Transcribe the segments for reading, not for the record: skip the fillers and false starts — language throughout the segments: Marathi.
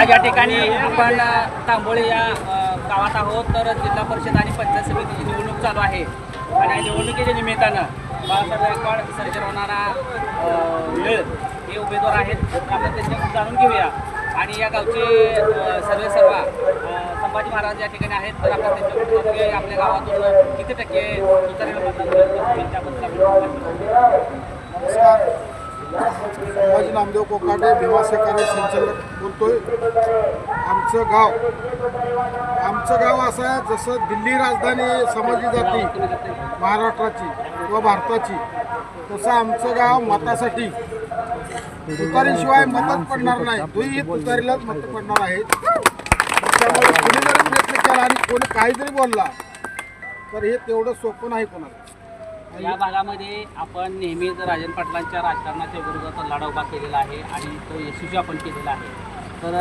या ठिकाणी आपण तांबोळे या गावात आहोत. तर जिल्हा परिषद आणि पंचायत समितीची निवडणूक चालू आहे आणि या निवडणुकीच्या निमित्तानं बाळासाहेब गायकवाड सर्जेराव नाना निळ हे उमेदवार आहेत. तर आपण त्यांच्याकडून जाणून घेऊया. आणि या गावचे सर्वेसर्वा संभाजी महाराज या ठिकाणी आहेत. तर आपण त्यांच्याकडून जाणून घेऊया आपल्या गावातून किती टक्के उतरेल मतदान होईल त्याबद्दल आपण. नमस्कार, संभाजी नामदेव कोकाटे, भीमा सहकारी संचालक बोलतोय. आमचं गाव असं आहे जसं दिल्ली राजधानी समजली जाते महाराष्ट्राची किंवा भारताची, तसं आमचं गाव मतासाठी तुतारीशिवाय मतच पडणार नाही. तोही तुतारीलाच मत पडणार आहेत. त्यामुळे कोणी जरी प्रयत्न केला आणि कोणी काही जरी बोलला तर हे तेवढं सोपं नाही कोणाला. या भागामध्ये आपण नेहमीच राजन पाटलांच्या राजकारणाच्या विरोधात लढा उभा केलेला आहे आणि तो यशस्वी आपण केलेला आहे. तर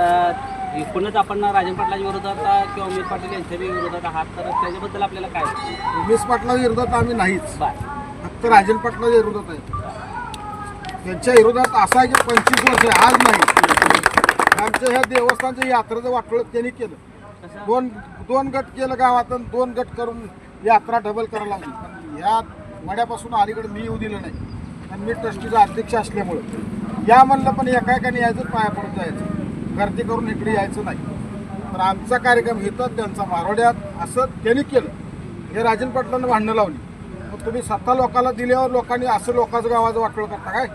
एकूणच आपण राजन पाटलांच्या विरोधात किंवा उमेश पाटील यांच्या विरोधात आहात, तर त्याच्याबद्दल आपल्याला काय? उमेश पाटलाच्या विरोधात आम्ही नाहीच, फक्त राजन पाटलाच्या विरोधात आहे. त्यांच्या विरोधात असा आहे की 25 वर्ष आज नाही. आमच्या ह्या देवस्थानच्या यात्रेचं वाटोळं त्यांनी केलं. दोन गट केलं गावात, 2 गट करून यात्रा डबल करायला लागली. या वड्यापासून अलीकडे मी येऊ दिलं नाही आणि मी ट्रस्टीचा अध्यक्ष असल्यामुळं या म्हणलं, पण एकाने यायचं, पाया पडून जायचं, गर्दी करून इकडे यायचं नाही. तर आमचा कार्यक्रम घेतात त्यांचा मारवाड्यात असं त्यांनी केलं. हे राजन पाटलांना भांडणं लावली. मग तुम्ही सत्ता लोकांना दिल्यावर लोकांनी असं लोकांचं गावाचं वाटोळं करता काय?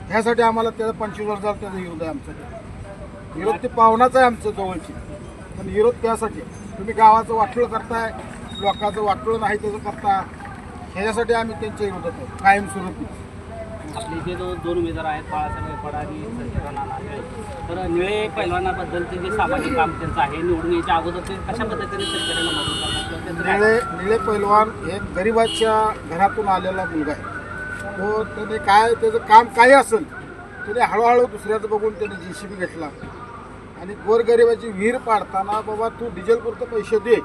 ह्यासाठी आम्हाला त्याचा 25 वर्ष झालं त्याचा विरोध आहे. आमचा विरोध ते पाहुणाच आहे आमचं जवळची, पण विरोध त्यासाठी तुम्ही गावाचं वाटोळं करताय, लोकांचं वाटोळं नाही त्याचं करता, ह्याच्यासाठी आम्ही त्यांच्या विरोधात आहोत कायमस्वरूपी. आपले जे 2 उमेदवार आहेत बाळासाहेब गायकवाड आणि सर्जेराव नाना निळे, तर निळे पैलवानाबद्दलचे जे सामाजिक काम त्यांचं आहे, निवडून यायच्या अगोदर ते कशा पद्धतीने शेतकऱ्यांना मदत करतात? निळे पैलवान हे गरिबाच्या घरातून आलेला मुलगा आहे. तो त्याने त्याचं काम काय असेल त्याने हळूहळू दुसऱ्याचं बघून त्याने JCB घेतला आणि गोरगरिबाची विहीर पाडताना, बाबा तू डिझेलपुरतं पैसे दे,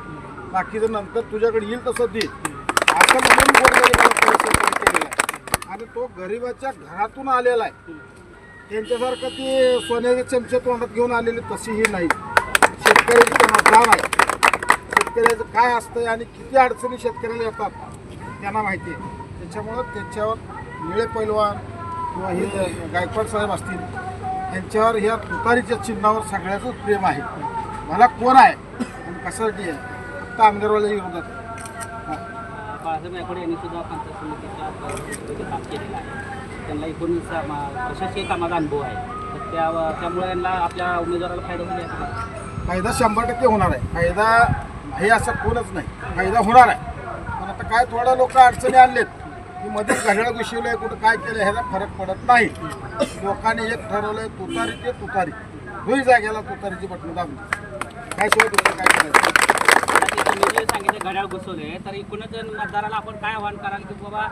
बाकीचं नंतर तुझ्याकडे येईल तसं दे, असं म्हणून गोरगरिबाला पैसे केलेला आहे. आणि तो गरिबाच्या घरातून आलेला आहे. त्यांच्यासारखं ते सोन्याचे चमचे तोंडात घेऊन आलेले तशीही नाही. शेतकऱ्याची त्यांना जाण आहे. शेतकऱ्याचं काय असतंय आणि किती अडचणी शेतकऱ्याला येतात त्यांना माहिती आहे. त्याच्यामुळं त्यांच्यावर निळे पैलवान किंवा हे गायकवाड साहेब असतील, यांच्यावर ह्या तुतारीच्या चिन्हावर सगळ्याचंच प्रेम आहे. मला कोण आहे आणि कशासाठी आहे, फक्त आमदारवाल्या विरोधात. बाळासाहेब गायकवाड यांनी सुद्धा पंचायत समितीचं काम केलेलं आहे. त्यांना एकूण प्रशासकीय कामाचा अनुभव आहे. तर त्यामुळे यांना आपल्या उमेदवाराला फायदा होईल. फायदा 100% होणार आहे. फायदा हे असं कोणच नाही, फायदा होणार आहे. पण आता काय थोडा लोक अडचणी आणलेत की मध्ये घड्याळ घुसवलं आहे, कुठं काय केलं ह्याचा फरक पडत नाही. लोकांनी एक ठरवलं आहे, तुतारी ते तुतारी, दोही जागेला तुतारीची बटणं दाबली, काय शिवाय दुसरं काय करायचं. तुम्ही जे सांगितले घड्याळ घुसवले, तर एकूणच मतदाराला आपण काय आव्हान कराल की बाबा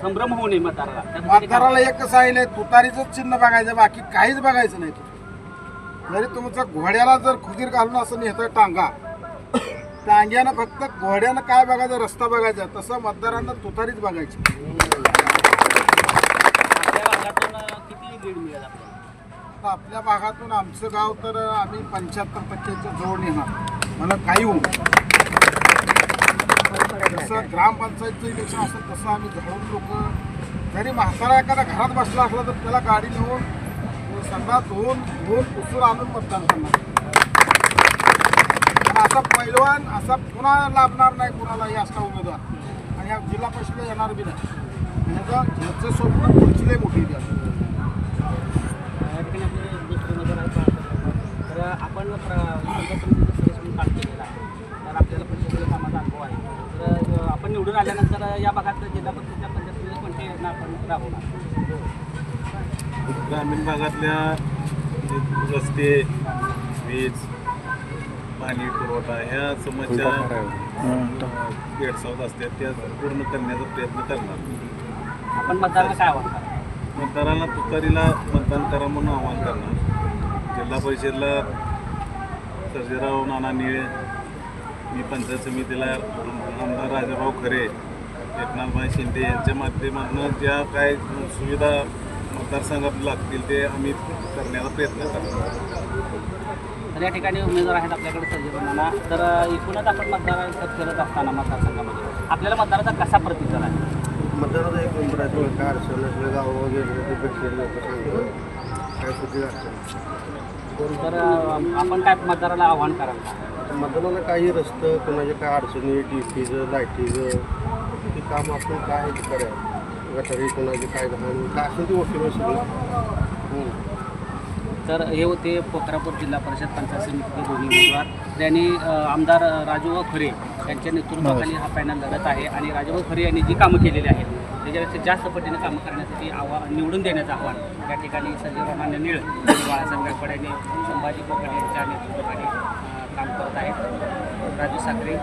संभ्रम होऊ नये मतदाराला? मतदाराला एकच आहे, तुतारीचंच चिन्ह बघायचं, बाकी काहीच बघायचं नाही. जरी तुमचा घोड्याला जर खुजीर घालून असं नेतं टांगा, टांग्यानं फक्त घोड्यानं काय बघायचं, रस्ता बघायचा, तसं मतदारांना तुतारीच बघायची. आपल्या भागातून आमचं गाव तर आम्ही 75%च्या जवळ येणार, मला काही होऊ. जसं ग्रामपंचायतचं इलेक्शन असेल तसं आम्ही झाडून लोक, जरी म्हातारा एखादा घरात बसला असला तर त्याला गाडी नेऊन सगळा धुवून पुसून आणून मतदान करणार. असा पैलवान असा पुन्हा लाभणार नाही कुणालाही असा उमेदवार, आणि या जिल्हा परिषदेला येणार बी नाही. ह्याचं स्वप्न पुढची लई मोठी द्या. या ठिकाणी आपले दुसरे उमेदवार आहेत. तर आपण पंचायत समितीचं सदस्य काम केलेलं आहे, तर आपल्याला प्रशासकीय कामाचा अनुभव आहे. तर आपण निवडून आल्यानंतर या भागात जिल्हा परिषदेच्या पंचायत समितीत कोणते योजना आपण राबवणार? ग्रामीण भागातल्या रस्ते, वीज, पाणी पुरवठा ह्या समस्या भेडसावत असतात, त्या पूर्ण करण्याचा प्रयत्न करणार. आपण मतदाराला काय आव्हान करा? मतदाराला तुतारीला मतदान करा म्हणून आवाहन करणार. जिल्हा परिषदला सर्जेराव नाना निळे, मी पंचायत समितीला आमदार राजाभाऊ खरे, एकनाथभाई शिंदे यांच्या माध्यमातून ज्या काय सुविधा मतदारसंघात लागतील ते आम्ही करण्याचा प्रयत्न करणार. तर या ठिकाणी उमेदवार आहेत आपल्याकडे संजय नाना. तर एकूणच आपण मतदार करत असताना मतदारसंघामध्ये आपल्याला मतदाराचा कसा प्रतिसाद आहे? मतदाराचा एक नंबर आहे. तुम्ही काय अडचण नसलं गावं वगैरे ते भेटलेले लोक सांगतात काय कुठे अडचण. तर आपण काय मतदाराला आव्हान कराल का? मतदानाला काही रस्तं कोणाचे काय अडचणी डीपीचं लाईटीचं ते काम आपण काय करायचं गटारी कोणाचे काय घालून काय असेल ते वकील सगळं. तर हे होते पोखरापूर जिल्हा परिषद पंचायत समितीचे दोन्ही उमेदवार. त्यांनी आमदार राजूभाऊ खरे यांच्या नेतृत्वाखाली हा पॅनल लढत आहे आणि राजूभाऊ खरे यांनी जी कामं केलेली आहेत त्याच्यापेक्षा जास्त पटीने कामं करण्यासाठी निवडून देण्याचं आव्हान या ठिकाणी संजय रामाने निळ आणि बाळासाहेब गायकवाड यांनी संभाजी कोकणे यांच्या नेतृत्वाखाली काम करत आहेत. राजू साखरे.